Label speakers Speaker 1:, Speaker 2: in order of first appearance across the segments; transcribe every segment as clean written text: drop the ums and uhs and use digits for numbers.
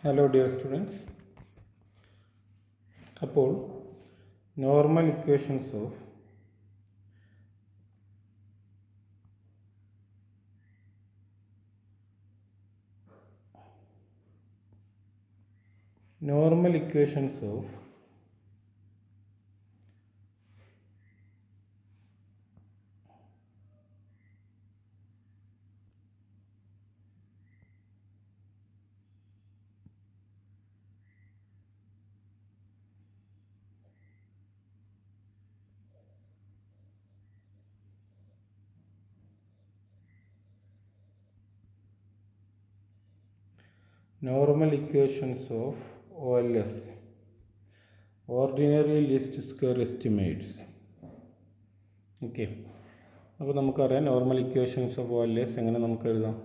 Speaker 1: Hello dear students. അപ്പോൾ normal equations of OLS, ordinary least square estimates. Okay, അപ്പോൾ നമുക്കറിയാം normal equations of OLS എങ്ങനെ നമുക്ക് എഴുതാം.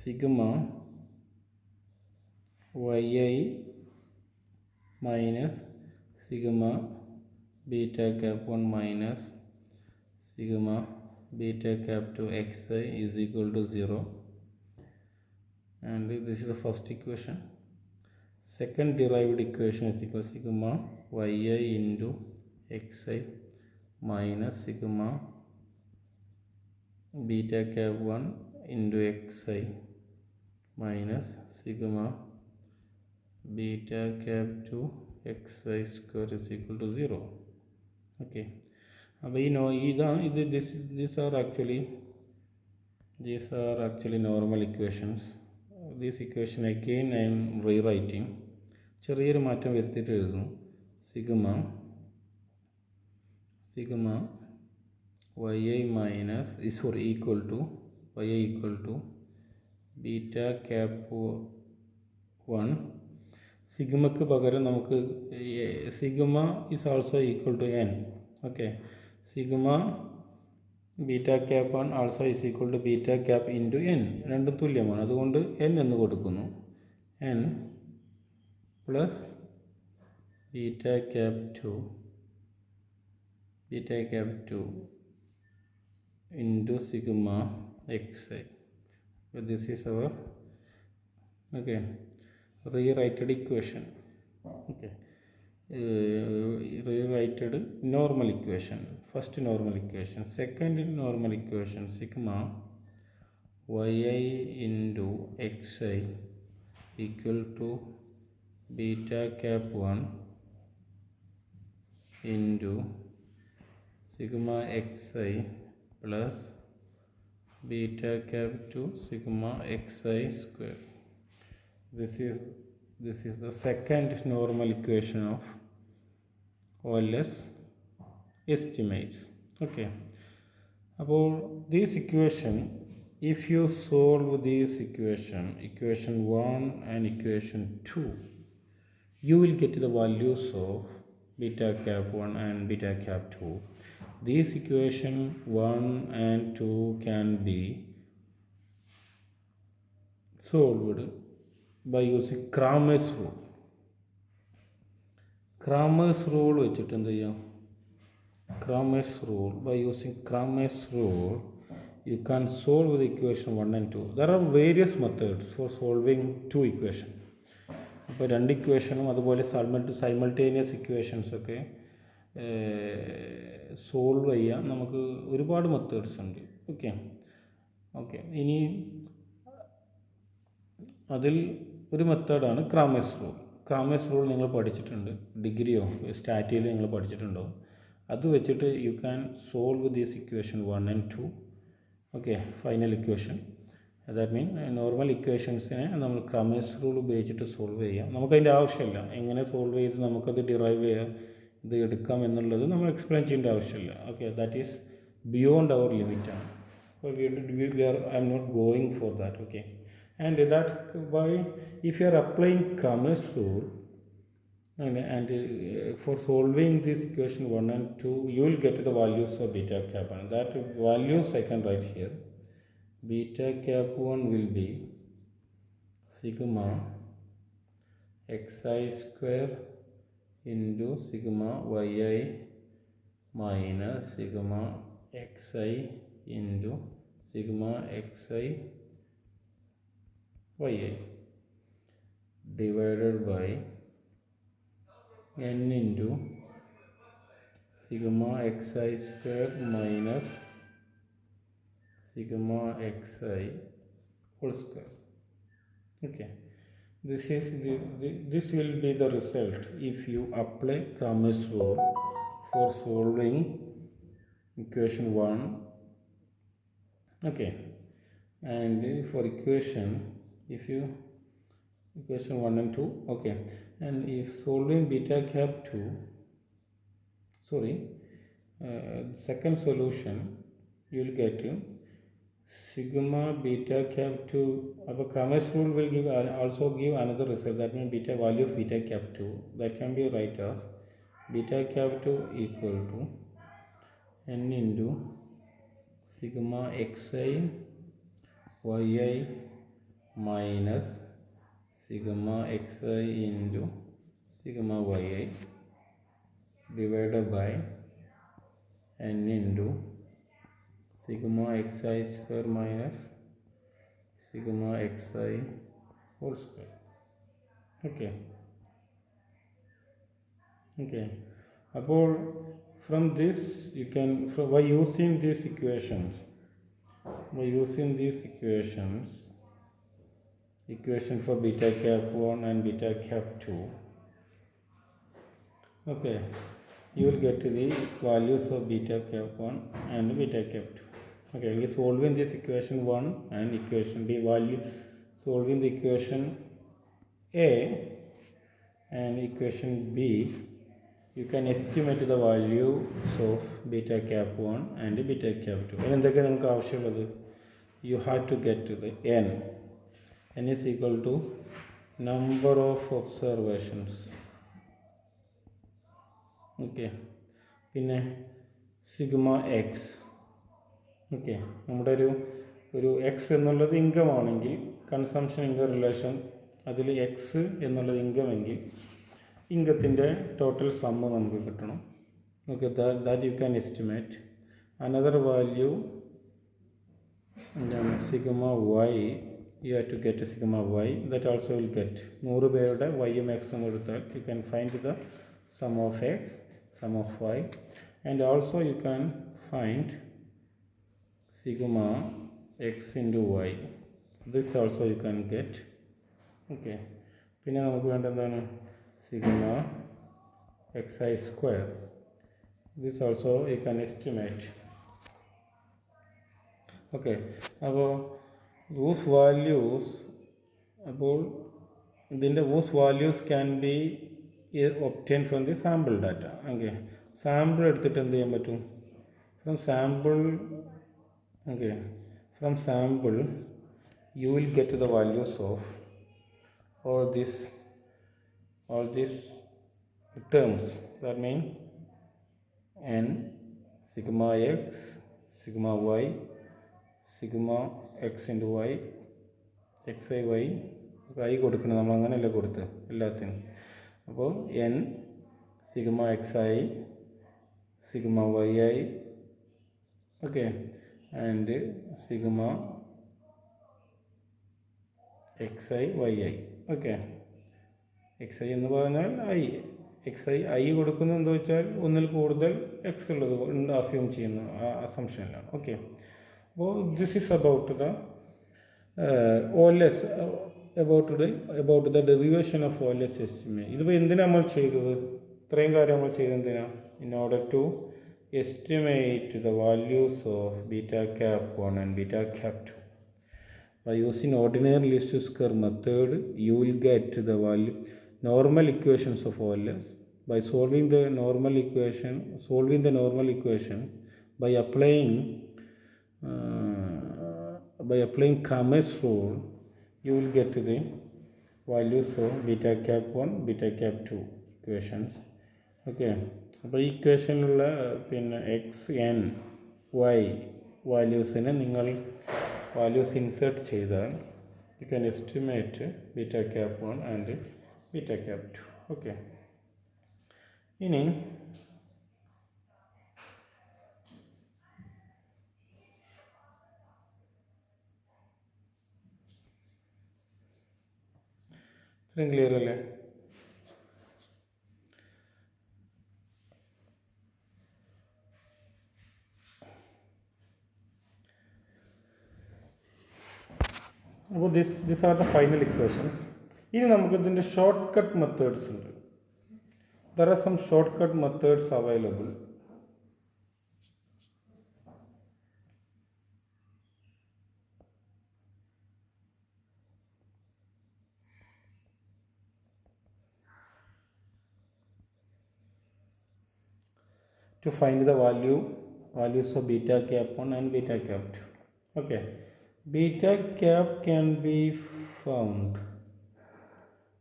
Speaker 1: Sigma yi minus sigma beta cap 1 minus sigma beta cap to xi is equal to 0, and this is the first equation. Second derived equation is equal to sigma yi into xi minus sigma beta cap 1 into xi minus sigma beta cap 2 xi square is equal to 0. Okay. അപ്പോൾ these are actually normal equations. This equation again I am rewriting. ചെറിയൊരു മാറ്റം വരുത്തിയിട്ട് എഴുതുന്നു. Sigma yi minus equal to beta cap 1. സിഗ്മയ്ക്ക് പകരം നമുക്ക് sigma is also equal to n. Okay, sigma beta cap 1 also is equal to beta cap into n. രണ്ടും തുല്യമാണ്, അതുകൊണ്ട് n എന്ന് കൊടുക്കുന്നു. n plus beta cap 2 into sigma xi. This is our rewritten equation. Okay. Rewritten normal equation. First normal equation. Second normal equation, sigma yi into xi equal to beta cap 1 into sigma xi plus beta cap 2 sigma xi square. This is the second normal equation of OLS estimates. Okay, അപ്പോൾ this equation, if you solve this equation 1 and equation 2, you will get the values of beta cap 1 and beta cap 2. This equation 1 and 2 can be solved by using Cramer's rule. വെച്ചിട്ട് എന്ത് ചെയ്യാം? By using Cramer's rule, you can solve the equation 1 and 2. There are various methods for solving two equations. അപ്പോൾ രണ്ട് ഇക്വേഷനും അതുപോലെ simultaneous equations ഒക്കെ solve ചെയ്യാൻ നമുക്ക് ഒരുപാട് മെത്തേഡ്സ് ഉണ്ട്. ഓക്കെ, ഇനി അതിൽ ഒരു മെത്തേഡാണ് ക്രാമേഴ്സ് റൂൾ നിങ്ങൾ പഠിച്ചിട്ടുണ്ട്, ഡിഗ്രിയോ സ്റ്റാറ്റിയിൽ നിങ്ങൾ പഠിച്ചിട്ടുണ്ടോ? അത് വെച്ചിട്ട് you can solve this equation 1 and 2. Okay, final equation. That mean normal ഇക്വേഷൻസിനെ നമ്മൾ ക്രാമേഴ്സ് റൂൾ ഉപയോഗിച്ചിട്ട് സോൾവ് ചെയ്യാം. നമുക്കതിൻ്റെ ആവശ്യമില്ല, എങ്ങനെ സോൾവ് ചെയ്ത് നമുക്കത് ഡിറൈവ് ചെയ്യാം, ഇത് എടുക്കാം എന്നുള്ളത് നമ്മൾ എക്സ്പ്ലെയിൻ ചെയ്യേണ്ട ആവശ്യമില്ല. Okay, that is beyond our ലിമിറ്റാണ്. I am not going for that. Okay, and that why if you are applying Cramer's rule and for solving this equation 1 and 2, you will get the values of beta cap 1. That values I can write here. Beta cap 1 will be sigma xi square into sigma yi minus sigma xi into sigma xi yi divided by n into sigma xi square minus sigma xi whole square. Okay, this will be the result if you apply Cramer's rule for solving equation 1. Okay, and for equation 1 and 2. Okay, and if solving beta cap 2, second solution, you will get sigma beta cap 2. Cramer's rule will also give another result, that means value of beta cap 2, that can be write as beta cap 2 equal to n into sigma xi yi minus sigma xi into sigma yi divided by n into sigma xi square minus sigma xi whole square. Okay. From this you can, by using these equations, equation for beta cap 1 and beta cap 2, okay, you will get the values of beta cap 1 and beta cap 2. Okay, we are solving this equation 1 and equation B value, solving the equation A and equation B, you can estimate the values of beta cap 1 and beta cap 2. You have to get to the n. N is equal to number of observations. Okay, പിന്നെ sigma X. Okay, നമ്മുടെ ഒരു X എന്നുള്ളത് income ആണെങ്കിൽ, consumption income relation, അതിൽ X എന്നുള്ളത് income എങ്കിൽ ഇൻകത്തിൻ്റെ total sum നമുക്ക് കിട്ടണം. Okay, that you can estimate. Another value എന്താണ്, sigma Y. You have to get a sigma y, that also will get 100 പേരുടെ yയും xും കൊടുത്താൽ you can find the sum of x, sum of y, and also you can find sigma x into y. This also you can get. Okay, പിന്നെ നമുക്ക് വേണ്ട എന്താണ്, sigma xi square. This also you can estimate. Okay, അപ്പോൾ those values can be obtained from the sample data. Okay, sample എടുത്തിട്ട് എന്ത് ചെയ്യാൻ പറ്റും, from sample you will get the values of all these terms. That means n, sigma x, sigma y, sigma x into y, xi y, i കൊടുക്കണം, നമ്മൾ അങ്ങനെയല്ല കൊടുത്ത് എല്ലാത്തിനും. അപ്പോൾ n sigma xi, sigma yi, okay, and sigma xi yi. Okay, xi എന്ന് പറഞ്ഞാൽ i കൊടുക്കുന്നത് എന്താ വെച്ചാൽ ഒന്നിൽ കൂടുതൽ എക്സ് ഉള്ളത് അസ്യൂം ചെയ്യുന്ന അസംഷനിലാണ്. ഓക്കെ, അപ്പോൾ this is about the OLS, about the derivation of OLS estimate. ഇതിപ്പോൾ എന്തിനാണ് നമ്മൾ ചെയ്തത്, ഇത്രയും കാര്യം നമ്മൾ ചെയ്തത് എന്തിനാണ്, in order to estimate the values of beta cap 1 and beta cap 2. By using ordinary least square method, you will get the normal equations of OLS. By solving the normal equation by applying Cramer's rule, you will get the values of beta cap 1, beta cap 2 equations. Okay, അപ്പോൾ ഈ ഇക്വേഷനിലുള്ള പിന്നെ X N Y വാല്യൂസിന് നിങ്ങൾ values insert ചെയ്താൽ you can estimate beta cap 1 and beta cap 2. Okay, ഇനി ഇത്രയും clear അല്ലേ? അപ്പോൾ this are the final equations. ഇനി നമുക്ക് ഇതിൻ്റെ ഷോർട്ട് കട്ട് മെത്തേഡ്സ് ഉണ്ട്. There are some short cut methods available. To find the values of beta cap 1 and beta cap 2. Okay, beta cap can be found.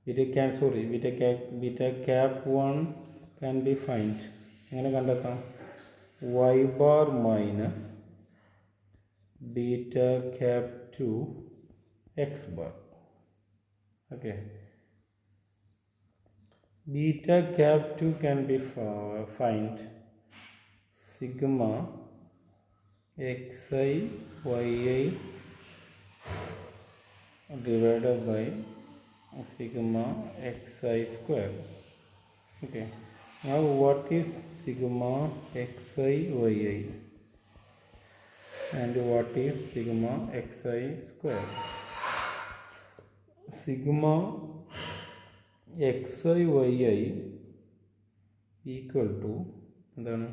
Speaker 1: Beta cap 1 can be found. എങ്ങനെ കണ്ടെത്താം? y bar minus beta cap 2 x bar. Okay, beta cap 2 can be found sigma xi yi divided by sigma xi square. Okay, now what is sigma xi yi and what is sigma xi square? Sigma xi yi equal to എന്താണ്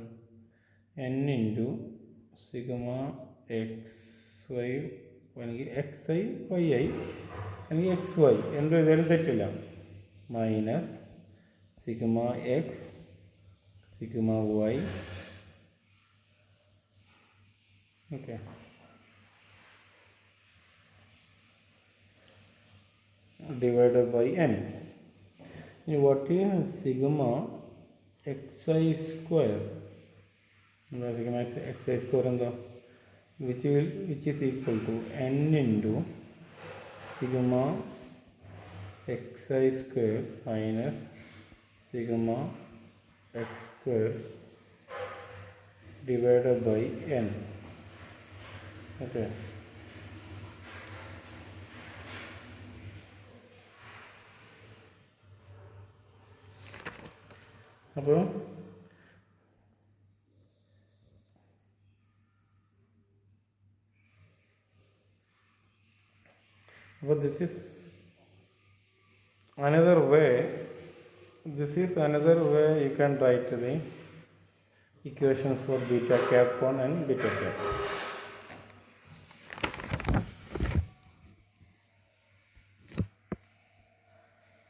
Speaker 1: n ഇൻറ്റു സിഗ്മ X Y അല്ലെങ്കിൽ X I Y I അല്ലെങ്കിൽ X Y എന്ത് എഴുതിയാലും തെറ്റില്ല, minus sigma X sigma Y. Okay, divided by n. What is sigma xi square? Sigma xi square എന്താ? which is equal to n into sigma xi square minus sigma x square divided by n. Okay. അപ്പോൾ this is another way you can write the equations for beta cap 1 and beta cap.